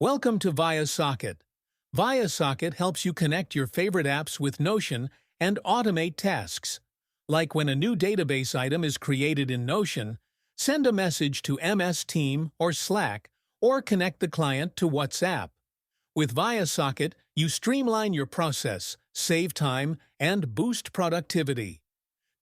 Welcome to viaSocket. viaSocket helps you connect your favorite apps with Notion and automate tasks. Like when a new database item is created in Notion, send a message to MS Team or Slack, or connect the client to WhatsApp. With viaSocket, you streamline your process, save time, and boost productivity.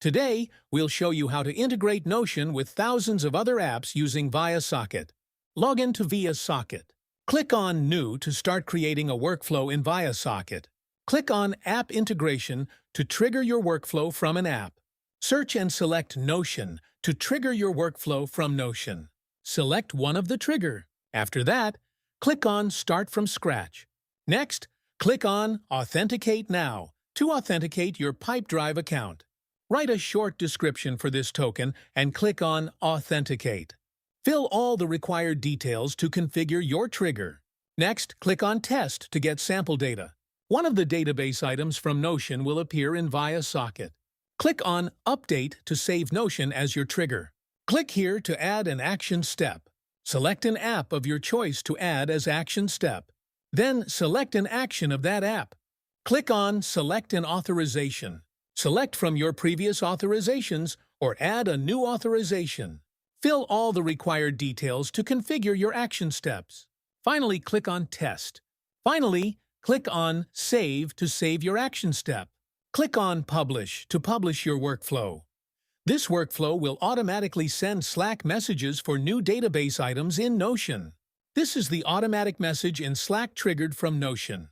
Today, we'll show you how to integrate Notion with thousands of other apps using viaSocket. Log into viaSocket. Click on New to start creating a workflow in viaSocket. Click on App Integration to trigger your workflow from an app. Search and select Notion to trigger your workflow from Notion. Select one of the trigger. After that, click on Start from Scratch. Next, click on Authenticate Now to authenticate your Pipedrive account. Write a short description for this token and click on Authenticate. Fill all the required details to configure your trigger. Next, click on Test to get sample data. One of the database items from Notion will appear in viaSocket. Click on Update to save Notion as your trigger. Click here to add an action step. Select an app of your choice to add as action step. Then select an action of that app. Click on Select an authorization. Select from your previous authorizations or add a new authorization. Fill all the required details to configure your action steps. Finally, click on Test. Finally, click on Save to save your action step. Click on Publish to publish your workflow. This workflow will automatically send Slack messages for new database items in Notion. This is the automatic message in Slack triggered from Notion.